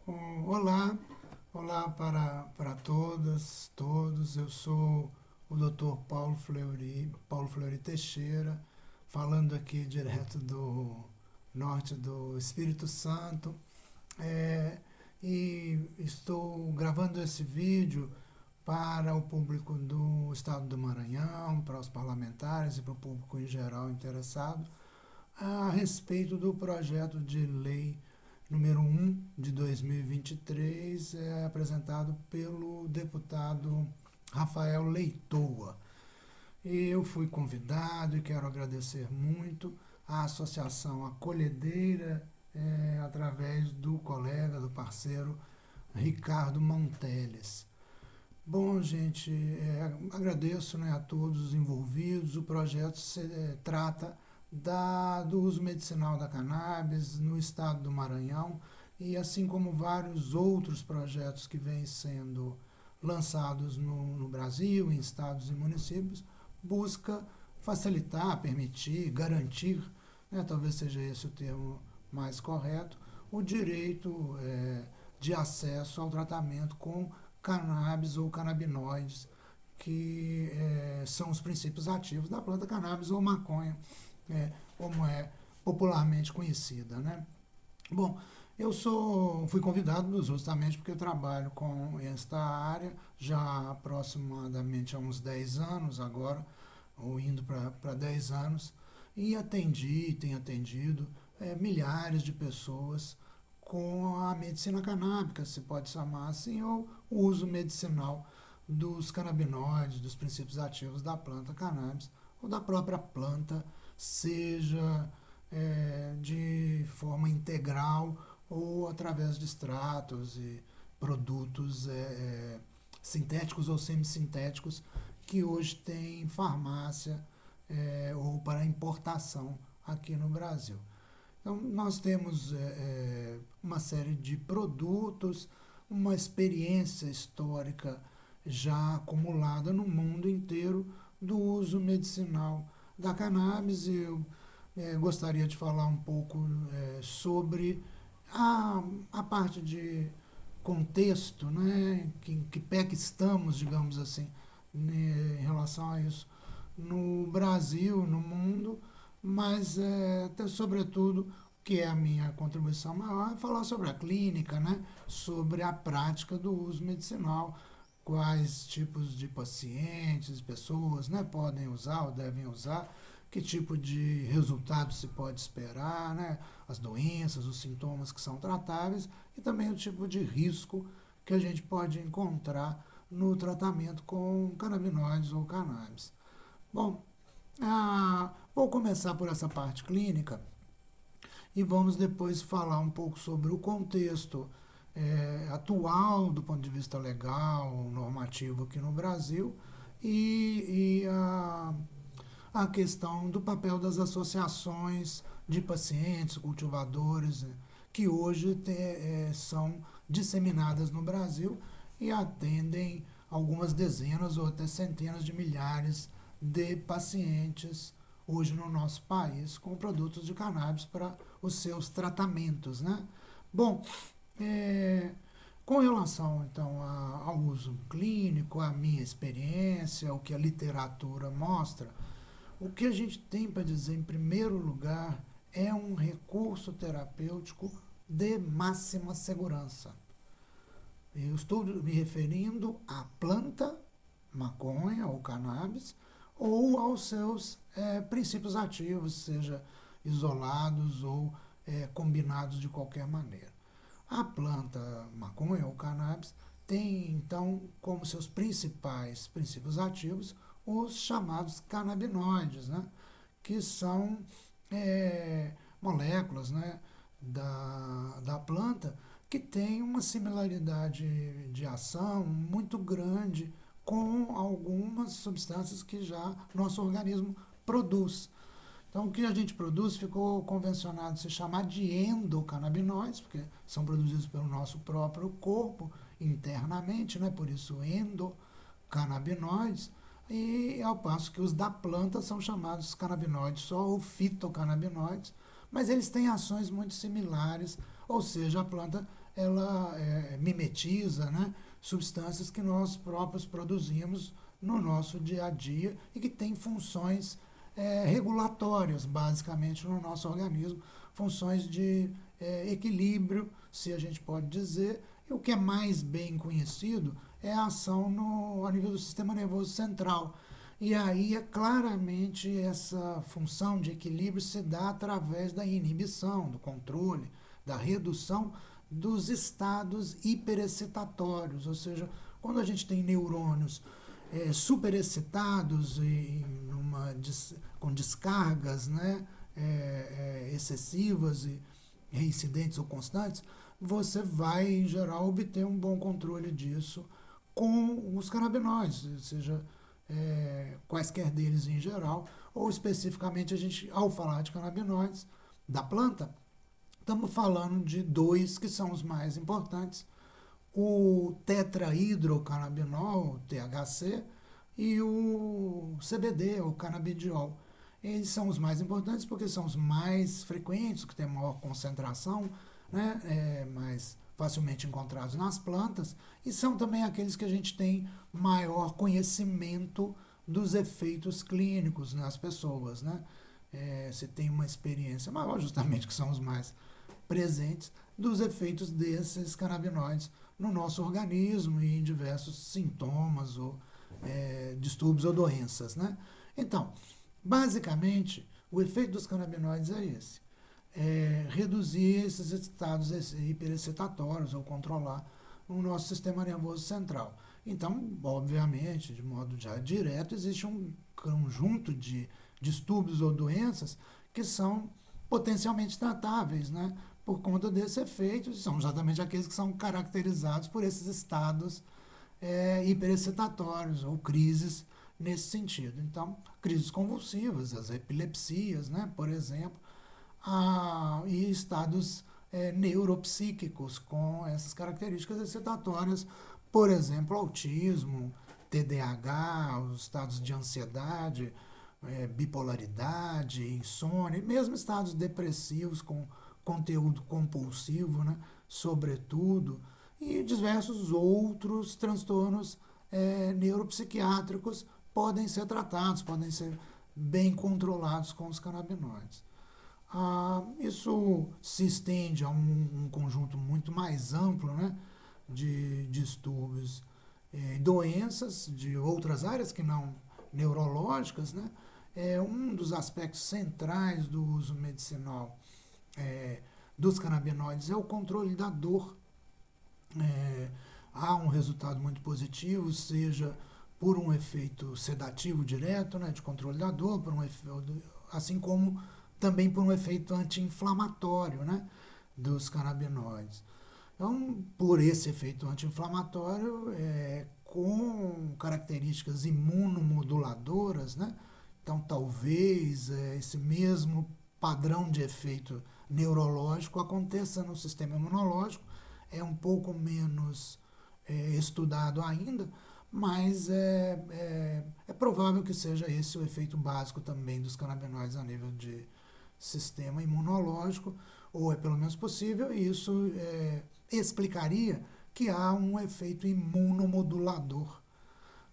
Olá, olá para todas, todos. Eu sou o Dr. Paulo Fleury Teixeira, falando aqui direto do norte do Espírito Santo. É, e estou gravando esse vídeo para o público do estado do Maranhão, para os parlamentares e para o público em geral interessado, a respeito do projeto de lei número 1 de 2023, apresentado pelo deputado Rafael Leitoa. Eu fui convidado e quero agradecer muito à Associação Acolhedeira, através do colega, do parceiro Ricardo Monteles. Bom, gente, agradeço, né, a todos os envolvidos. O projeto trata do uso medicinal da cannabis no estado do Maranhão e assim como vários outros projetos que vêm sendo lançados no Brasil, em estados e municípios, busca facilitar, permitir, garantir, né, talvez seja esse o termo mais correto, o direito de acesso ao tratamento com cannabis ou canabinoides, que são os princípios ativos da planta cannabis ou maconha, como é popularmente conhecida, né? Bom, fui convidado justamente porque eu trabalho com esta área já há aproximadamente há uns 10 anos agora, ou indo para 10 anos, e tenho atendido milhares de pessoas com a medicina canábica, se pode chamar assim, ou o uso medicinal dos canabinoides, dos princípios ativos da planta cannabis, ou da própria planta, seja de forma integral ou através de extratos e produtos sintéticos ou semissintéticos que hoje tem em farmácia ou para importação aqui no Brasil. Então, nós temos uma série de produtos, uma experiência histórica já acumulada no mundo inteiro do uso medicinal da cannabis. Eu gostaria de falar um pouco sobre a parte de contexto, né, que pé que estamos, digamos assim, né, em relação a isso no Brasil, no mundo, mas sobretudo o que é a minha contribuição maior é falar sobre a clínica, né, sobre a prática do uso medicinal, quais tipos de pacientes, pessoas, né, podem usar ou devem usar, que tipo de resultado se pode esperar, né, as doenças, os sintomas que são tratáveis e também o tipo de risco que a gente pode encontrar no tratamento com canabinoides ou cannabis. Bom, vou começar por essa parte clínica e vamos depois falar um pouco sobre o contexto atual do ponto de vista legal, normativo aqui no Brasil e a questão do papel das associações de pacientes, cultivadores, que hoje são disseminadas no Brasil e atendem algumas dezenas ou até centenas de milhares de pacientes hoje no nosso país com produtos de cannabis para os seus tratamentos, né? Bom, com relação então ao uso clínico, a minha experiência, o que a literatura mostra, o que a gente tem para dizer em primeiro lugar é um recurso terapêutico de máxima segurança. Eu estou me referindo à planta, maconha ou cannabis, ou aos seus princípios ativos, seja isolados ou combinados de qualquer maneira. A planta maconha ou cannabis tem, então, como seus principais princípios ativos os chamados canabinoides, né, que são moléculas, né, da planta que têm uma similaridade de ação muito grande com algumas substâncias que já nosso organismo produz. Então, o que a gente produz ficou convencionado se chamar de endocannabinoides, porque são produzidos pelo nosso próprio corpo internamente, né? Por isso endocannabinoides, e ao passo que os da planta são chamados canabinoides só ou fitocannabinoides, mas eles têm ações muito similares, ou seja, a planta ela mimetiza, né, substâncias que nós próprios produzimos no nosso dia a dia e que têm funções regulatórias, basicamente, no nosso organismo, funções de equilíbrio, se a gente pode dizer, e o que é mais bem conhecido é a ação a nível do sistema nervoso central. E aí, claramente, essa função de equilíbrio se dá através da inibição, do controle, da redução dos estados hiperexcitatórios, ou seja, quando a gente tem neurônios superexcitados e com descargas, né, excessivas e reincidentes ou constantes, você vai, em geral, obter um bom controle disso com os canabinoides, ou seja, quaisquer deles em geral, ou especificamente a gente, ao falar de canabinoides da planta, estamos falando de dois que são os mais importantes, o tetrahidrocannabinol, THC, e o CBD, o canabidiol. Eles são os mais importantes porque são os mais frequentes, que têm maior concentração, né, mais facilmente encontrados nas plantas, e são também aqueles que a gente tem maior conhecimento dos efeitos clínicos nas pessoas, né? Se tem uma experiência maior, justamente que são os mais presentes, dos efeitos desses canabinoides no nosso organismo e em diversos sintomas ou distúrbios ou doenças, né? Então, basicamente, o efeito dos canabinoides é esse. Reduzir esses estados hiperexcitatórios ou controlar o nosso sistema nervoso central. Então, obviamente, de modo já direto, existe um conjunto de distúrbios ou doenças que são potencialmente tratáveis, né? Por conta desse efeito, são exatamente aqueles que são caracterizados por esses estados hiperexcitatórios ou crises nesse sentido. Então, crises convulsivas, as epilepsias, né, por exemplo, e estados neuropsíquicos com essas características excitatórias, por exemplo, autismo, TDAH, os estados de ansiedade, bipolaridade, insônia, mesmo estados depressivos com conteúdo compulsivo, né, sobretudo, e diversos outros transtornos neuropsiquiátricos podem ser tratados, podem ser bem controlados com os canabinoides. Isso se estende a um conjunto muito mais amplo, né, de distúrbios e doenças de outras áreas que não neurológicas, né? Um dos aspectos centrais do uso medicinal dos canabinoides é o controle da dor. Há um resultado muito positivo, seja por um efeito sedativo direto, né, de controle da dor, assim como também por um efeito anti-inflamatório, né, dos canabinoides. Então, por esse efeito anti-inflamatório, com características imunomoduladoras, né, então talvez esse mesmo padrão de efeito neurológico aconteça no sistema imunológico, é um pouco menos estudado ainda, mas é provável que seja esse o efeito básico também dos canabinoides a nível de sistema imunológico, ou é pelo menos possível, e isso explicaria que há um efeito imunomodulador,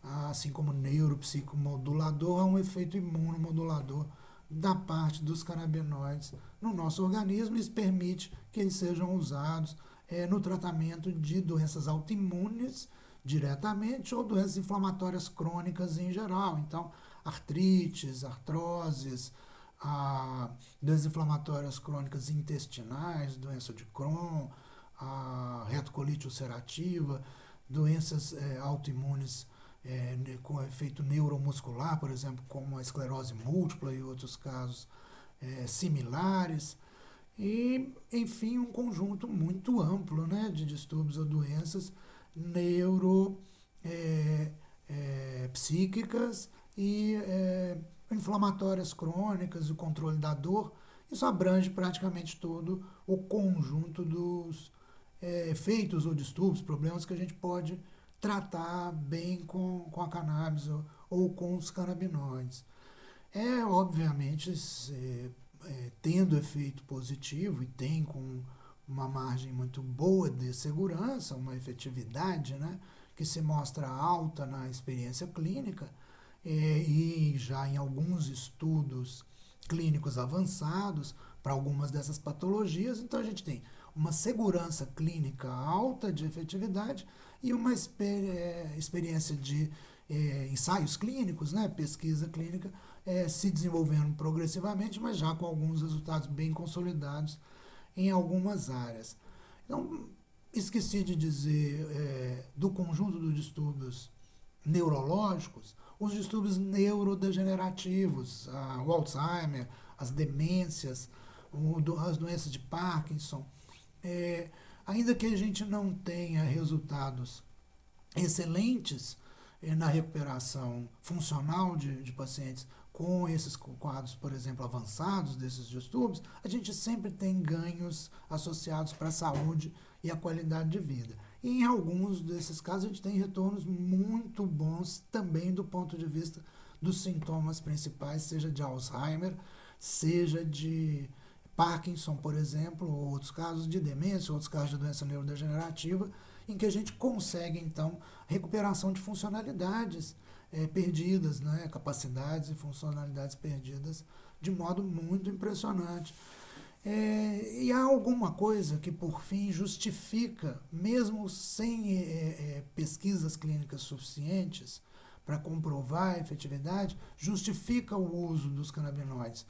assim como neuropsicomodulador, há um efeito imunomodulador da parte dos canabinoides no nosso organismo, e isso permite que eles sejam usados no tratamento de doenças autoimunes diretamente ou doenças inflamatórias crônicas em geral. Então, artrites, artroses, doenças inflamatórias crônicas intestinais, doença de Crohn, a retocolite ulcerativa, doenças autoimunes com efeito neuromuscular, por exemplo, como a esclerose múltipla e outros casos similares. E, enfim, um conjunto muito amplo, né, de distúrbios ou doenças neuropsíquicas e inflamatórias crônicas, o controle da dor. Isso abrange praticamente todo o conjunto dos efeitos ou distúrbios, problemas que a gente pode tratar bem com a cannabis ou com os canabinoides. Obviamente, tendo efeito positivo, e tem com uma margem muito boa de segurança, uma efetividade, né, que se mostra alta na experiência clínica, e já em alguns estudos clínicos avançados para algumas dessas patologias. Então a gente tem uma segurança clínica alta de efetividade e uma experiência de ensaios clínicos, né, pesquisa clínica, se desenvolvendo progressivamente, mas já com alguns resultados bem consolidados em algumas áreas. Então, esqueci de dizer do conjunto dos distúrbios neurológicos, os distúrbios neurodegenerativos, o Alzheimer, as demências, as doenças de Parkinson. Ainda que a gente não tenha resultados excelentes na recuperação funcional de pacientes com esses quadros, por exemplo, avançados desses distúrbios, a gente sempre tem ganhos associados para a saúde e a qualidade de vida. E em alguns desses casos a gente tem retornos muito bons também do ponto de vista dos sintomas principais, seja de Alzheimer, seja de Parkinson, por exemplo, ou outros casos de demência, outros casos de doença neurodegenerativa, em que a gente consegue, então, recuperação de funcionalidades perdidas, né, capacidades e funcionalidades perdidas de modo muito impressionante. E há alguma coisa que, por fim, justifica, mesmo sem pesquisas clínicas suficientes para comprovar a efetividade, justifica o uso dos canabinoides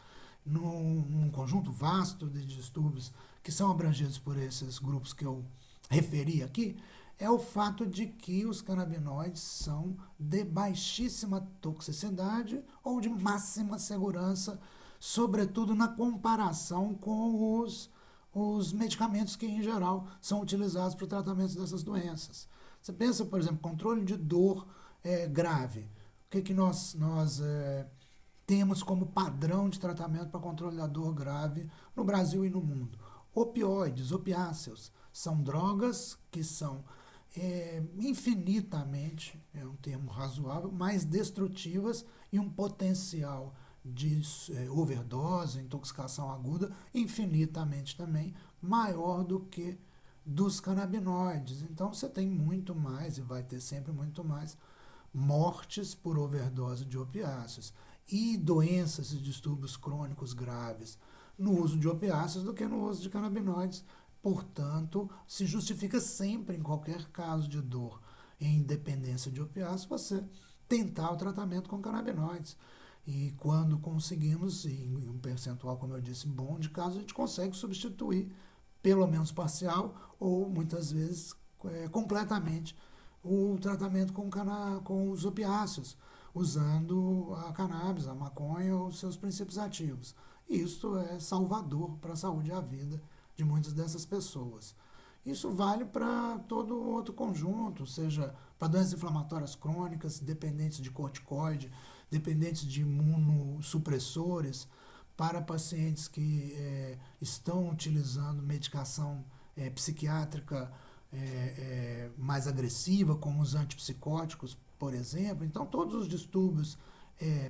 num conjunto vasto de distúrbios que são abrangidos por esses grupos que eu referi aqui, é o fato de que os canabinoides são de baixíssima toxicidade ou de máxima segurança, sobretudo na comparação com os medicamentos que, em geral, são utilizados para o tratamento dessas doenças. Você pensa, por exemplo, controle de dor grave. O que nós temos como padrão de tratamento para controle da dor grave no Brasil e no mundo? Opioides, opiáceos, são drogas que são infinitamente, é um termo razoável, mais destrutivas e um potencial de overdose, intoxicação aguda, infinitamente também maior do que dos canabinoides. Então você tem muito mais e vai ter sempre muito mais mortes por overdose de opiáceos e doenças e distúrbios crônicos graves no uso de opiáceos do que no uso de canabinoides. Portanto, se justifica sempre, em qualquer caso de dor em dependência de opiáceos, você tentar o tratamento com canabinoides. E quando conseguimos, em um percentual, como eu disse, bom de casos, a gente consegue substituir, pelo menos parcial, ou muitas vezes completamente, o tratamento com os opiáceos, usando a cannabis, a maconha ou seus princípios ativos. E isso é salvador para a saúde e a vida de muitas dessas pessoas. Isso vale para todo outro conjunto, seja para doenças inflamatórias crônicas, dependentes de corticoide, dependentes de imunossupressores, para pacientes que estão utilizando medicação psiquiátrica mais agressiva, como os antipsicóticos, por exemplo. Então, todos os distúrbios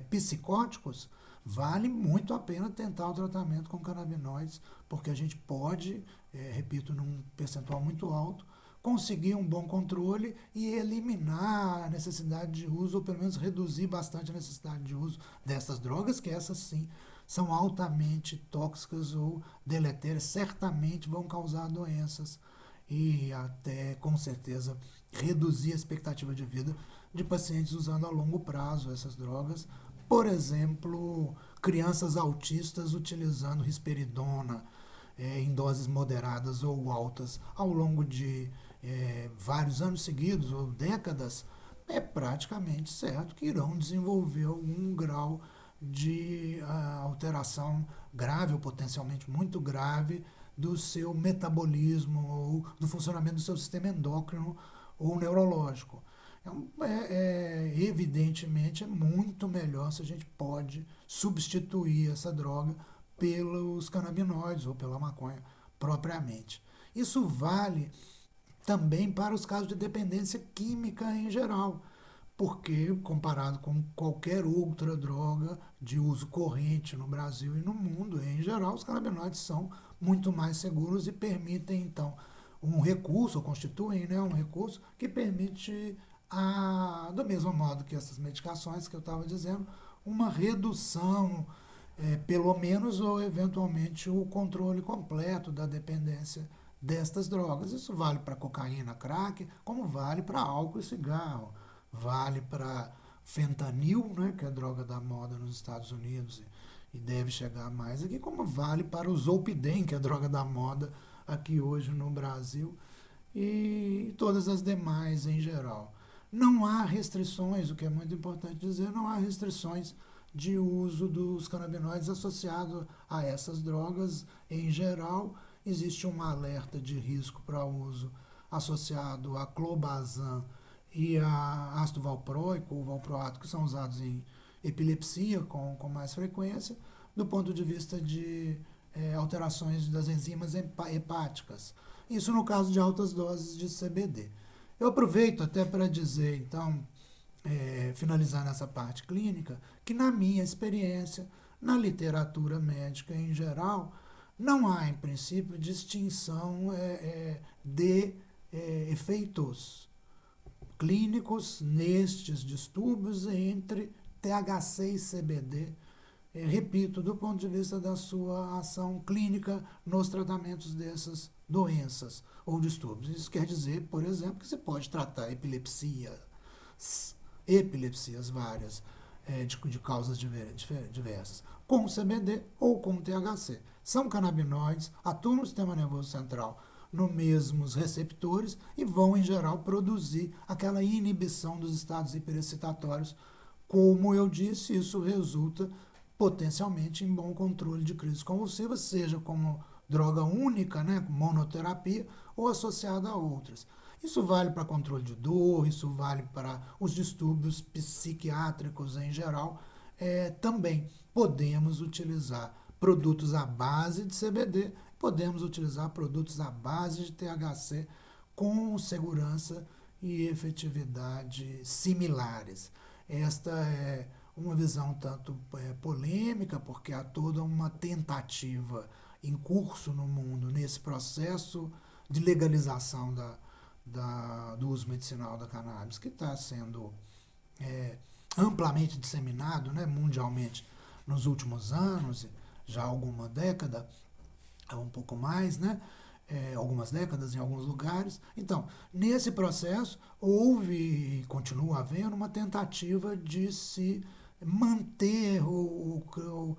psicóticos, vale muito a pena tentar o tratamento com canabinoides, porque a gente pode, repito, num percentual muito alto, conseguir um bom controle e eliminar a necessidade de uso, ou pelo menos reduzir bastante a necessidade de uso dessas drogas, que essas sim são altamente tóxicas ou deletérias, certamente vão causar doenças e até, com certeza, reduzir a expectativa de vida de pacientes usando a longo prazo essas drogas. Por exemplo, crianças autistas utilizando risperidona em doses moderadas ou altas ao longo de vários anos seguidos ou décadas, é praticamente certo que irão desenvolver algum grau de alteração grave ou potencialmente muito grave do seu metabolismo ou do funcionamento do seu sistema endócrino ou neurológico. Evidentemente, é muito melhor se a gente pode substituir essa droga pelos canabinoides ou pela maconha propriamente. Isso vale também para os casos de dependência química em geral, porque comparado com qualquer outra droga de uso corrente no Brasil e no mundo, em geral, os canabinoides são muito mais seguros e permitem, então, um recurso, ou constituem, né, um recurso que permite, do mesmo modo que essas medicações que eu estava dizendo, uma redução, pelo menos, ou eventualmente o controle completo da dependência destas drogas. Isso vale para cocaína, crack, como vale para álcool e cigarro, vale para fentanil, né, que é a droga da moda nos Estados Unidos e deve chegar mais aqui, como vale para o Zolpidem, que é a droga da moda aqui hoje no Brasil, e todas as demais em geral. Não há restrições, o que é muito importante dizer, não há restrições de uso dos canabinoides associado a essas drogas em geral. Existe um alerta de risco para uso associado a clobazam e a ácido valproico ou valproato, que são usados em epilepsia com mais frequência, do ponto de vista de alterações das enzimas hepáticas. Isso no caso de altas doses de CBD. Eu aproveito até para dizer, então, finalizar nessa parte clínica, que na minha experiência, na literatura médica em geral, não há, em princípio, distinção de efeitos clínicos nestes distúrbios entre THC e CBD, repito, do ponto de vista da sua ação clínica nos tratamentos dessas doenças ou distúrbios. Isso quer dizer, por exemplo, que se pode tratar epilepsias várias, de causas diversas, com CBD ou com THC. São canabinoides, atuam no sistema nervoso central nos mesmos receptores e vão, em geral, produzir aquela inibição dos estados hiperexcitatórios. Como eu disse, isso resulta potencialmente em bom controle de crises convulsivas, seja como droga única, né, monoterapia, ou associada a outras. Isso vale para controle de dor, isso vale para os distúrbios psiquiátricos em geral. Também podemos utilizar produtos à base de CBD, podemos utilizar produtos à base de THC com segurança e efetividade similares. Esta é uma visão tanto polêmica, porque há toda uma tentativa em curso no mundo nesse processo de legalização do uso medicinal da cannabis, que está sendo amplamente disseminado, né, mundialmente nos últimos anos, já há alguma década, um pouco mais, né? Algumas décadas em alguns lugares. Então, nesse processo, houve e continua havendo uma tentativa de se manter ou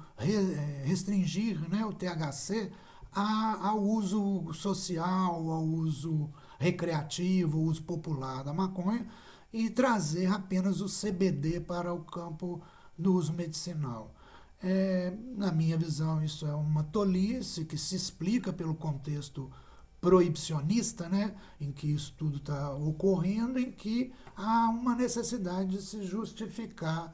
restringir, né, o THC ao uso social, ao uso recreativo, ao uso popular da maconha e trazer apenas o CBD para o campo do uso medicinal. Na minha visão, isso é uma tolice que se explica pelo contexto proibicionista, né, em que isso tudo está ocorrendo, em que há uma necessidade de se justificar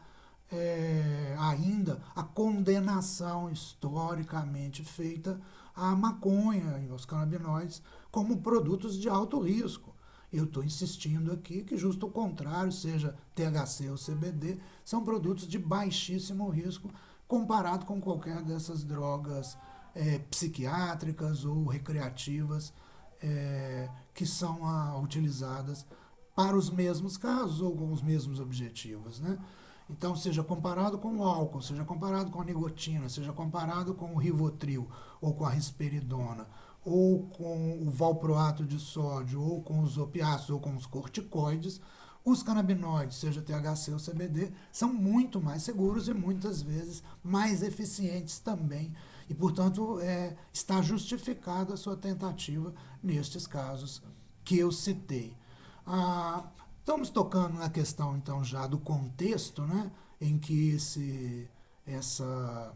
ainda a condenação historicamente feita à maconha e aos canabinoides como produtos de alto risco. Eu estou insistindo aqui que justo o contrário, seja THC ou CBD, são produtos de baixíssimo risco comparado com qualquer dessas drogas psiquiátricas ou recreativas que são utilizadas para os mesmos casos ou com os mesmos objetivos, né? Então, seja comparado com o álcool, seja comparado com a nicotina, seja comparado com o Rivotril ou com a risperidona, ou com o valproato de sódio, ou com os opiáceos, ou com os corticoides, os canabinoides, seja THC ou CBD, são muito mais seguros e muitas vezes mais eficientes também. E, portanto, está justificada a sua tentativa nestes casos que eu citei. Estamos tocando na questão, então, já do contexto, né, em que essa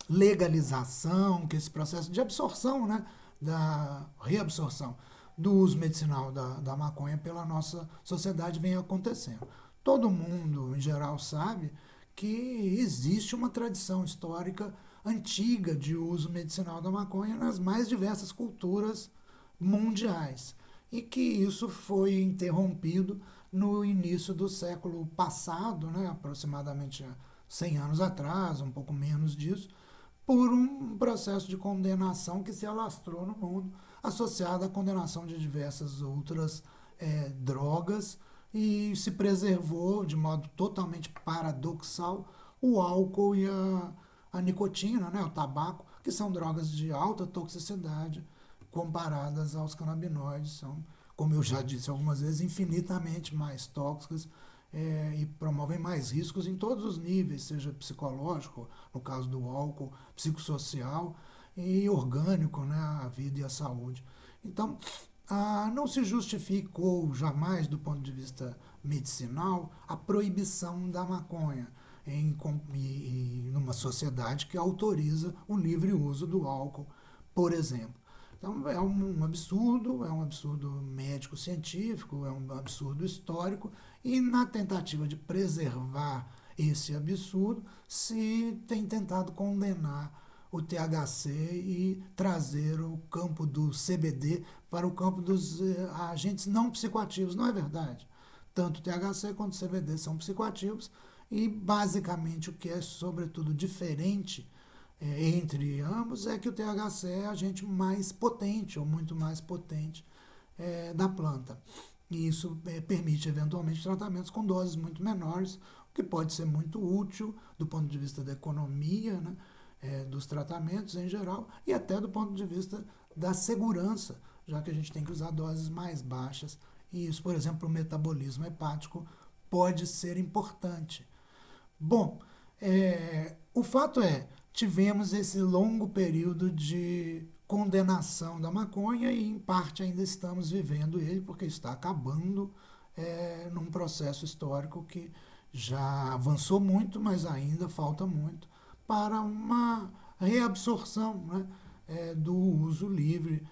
legalização, que esse processo de absorção, né, da reabsorção do uso medicinal da maconha pela nossa sociedade vem acontecendo. Todo mundo, em geral, sabe que existe uma tradição histórica antiga de uso medicinal da maconha nas mais diversas culturas mundiais. e que isso foi interrompido no início do século passado, né, aproximadamente 100 anos atrás, um pouco menos disso, por um processo de condenação que se alastrou no mundo, associado à condenação de diversas outras drogas, e se preservou de modo totalmente paradoxal o álcool e a nicotina, né, o tabaco, que são drogas de alta toxicidade comparadas aos canabinoides. São, como eu já disse algumas vezes, infinitamente mais tóxicas e promovem mais riscos em todos os níveis, seja psicológico, no caso do álcool, psicossocial e orgânico, né, a vida e a saúde. Então, não se justificou jamais, do ponto de vista medicinal, a proibição da maconha numa sociedade que autoriza o livre uso do álcool, por exemplo. Então é um absurdo médico-científico, é um absurdo histórico, e na tentativa de preservar esse absurdo, se tem tentado condenar o THC e trazer o campo do CBD para o campo dos agentes não psicoativos. Não é verdade. Tanto o THC quanto o CBD são psicoativos e basicamente o que é sobretudo diferente entre ambos é que o THC é a agente mais potente, ou muito mais potente, da planta. E isso permite eventualmente tratamentos com doses muito menores, o que pode ser muito útil do ponto de vista da economia, né, dos tratamentos em geral, e até do ponto de vista da segurança, já que a gente tem que usar doses mais baixas. E isso, por exemplo, para o metabolismo hepático pode ser importante. Bom, o fato é, tivemos esse longo período de condenação da maconha e, em parte, ainda estamos vivendo ele, porque está acabando num processo histórico que já avançou muito, mas ainda falta muito para uma reabsorção, né, do uso livre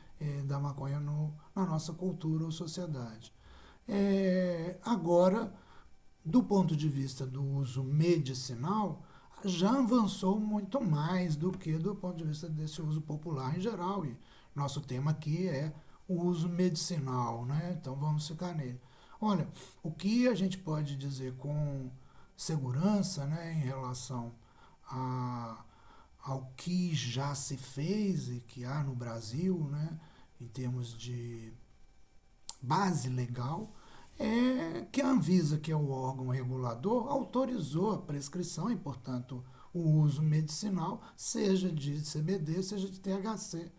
da maconha na nossa cultura ou sociedade. Agora, do ponto de vista do uso medicinal, já avançou muito mais do que do ponto de vista desse uso popular em geral. E nosso tema aqui é o uso medicinal, né? Então vamos ficar nele. Olha, o que a gente pode dizer com segurança, né, em relação a, ao que já se fez e que há no Brasil, né, em termos de base legal, é que a Anvisa, que é o órgão regulador, autorizou a prescrição e, portanto, o uso medicinal, seja de CBD, seja de THC,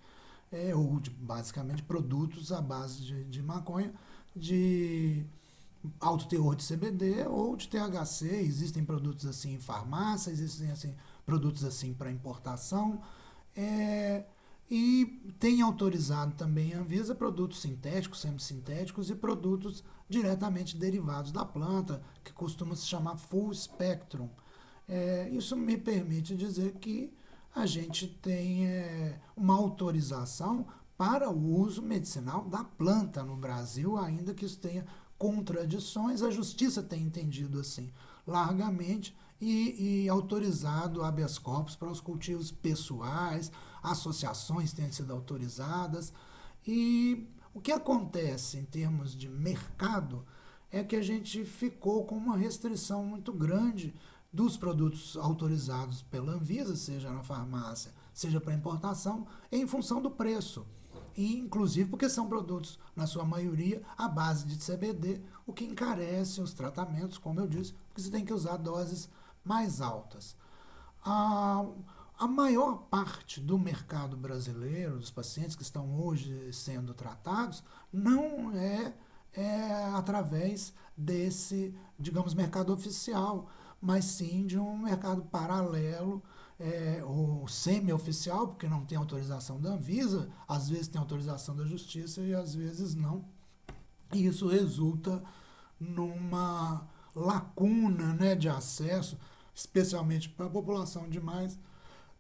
ou de, basicamente, produtos à base de maconha, de alto teor de CBD ou de THC. Existem produtos assim em farmácia, existem assim, produtos assim para importação. É, e tem autorizado também a Anvisa produtos sintéticos, semissintéticos e produtos diretamente derivados da planta, que costuma se chamar full spectrum. Isso me permite dizer que a gente tem uma autorização para o uso medicinal da planta no Brasil, ainda que isso tenha contradições. A justiça tem entendido assim largamente e autorizado habeas corpus para os cultivos pessoais, associações têm sido autorizadas. E o que acontece em termos de mercado é que a gente ficou com uma restrição muito grande dos produtos autorizados pela Anvisa, seja na farmácia, seja para importação, em função do preço. E, inclusive porque são produtos, na sua maioria, à base de CBD, o que encarece os tratamentos, como eu disse, porque você tem que usar doses mais altas. A, a maior parte do mercado brasileiro, dos pacientes que estão hoje sendo tratados, não através desse, digamos, mercado oficial, mas sim de um mercado paralelo, ou semi-oficial, porque não tem autorização da Anvisa, às vezes tem autorização da Justiça e às vezes não. E isso resulta numa lacuna, né, de acesso, especialmente para a população de mais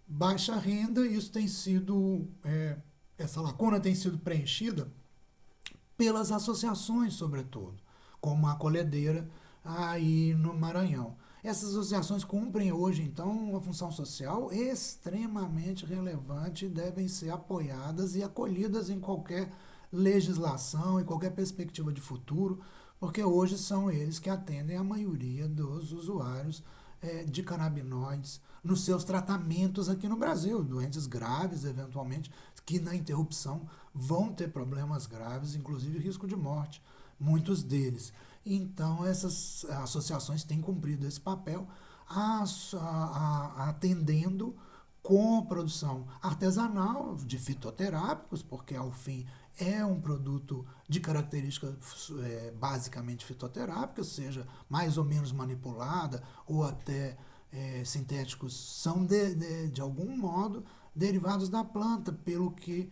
baixa renda. E isso tem sido, essa lacuna tem sido preenchida pelas associações, sobretudo, como a Colhedeira aí no Maranhão. Essas associações cumprem hoje, então, uma função social extremamente relevante e devem ser apoiadas e acolhidas em qualquer legislação e qualquer perspectiva de futuro, porque hoje são eles que atendem a maioria dos usuários de canabinoides nos seus tratamentos aqui no Brasil, doentes graves, eventualmente, que na interrupção vão ter problemas graves, inclusive risco de morte, muitos deles. Então, essas associações têm cumprido esse papel, atendendo com produção artesanal de fitoterápicos, porque ao fim é um produto de características basicamente fitoterápicas, seja mais ou menos manipulada ou até sintéticos, são de algum modo derivados da planta, pelo que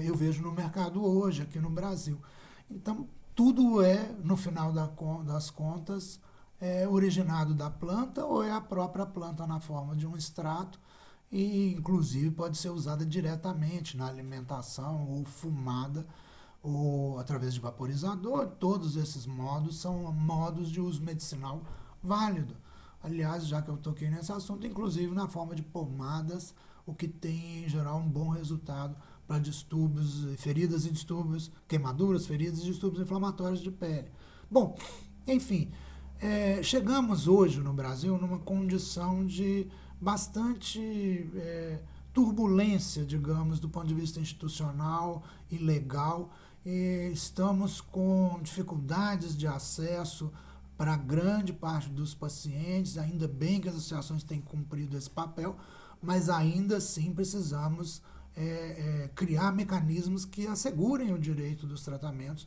eu vejo no mercado hoje, aqui no Brasil. Então, tudo no final das contas, originado da planta ou é a própria planta na forma de um extrato e, inclusive, pode ser usada diretamente na alimentação ou fumada ou através de vaporizador. Todos esses modos são modos de uso medicinal válido. Aliás, já que eu toquei nesse assunto, inclusive na forma de pomadas, o que tem em geral um bom resultado para distúrbios, feridas e distúrbios, queimaduras, feridas e distúrbios inflamatórios de pele. Bom, enfim, chegamos hoje no Brasil numa condição de bastante turbulência, digamos, do ponto de vista institucional e legal. Estamos com dificuldades de acesso para grande parte dos pacientes, ainda bem que as associações têm cumprido esse papel, mas ainda assim precisamos criar mecanismos que assegurem o direito dos tratamentos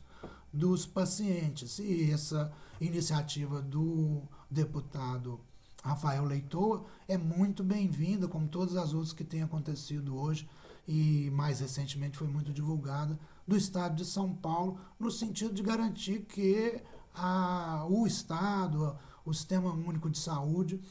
dos pacientes. E essa iniciativa do deputado Rafael Leitoa é muito bem-vinda, como todas as outras que têm acontecido hoje, e mais recentemente foi muito divulgada, do Estado de São Paulo, no sentido de garantir que o Estado, o Sistema Único de Saúde,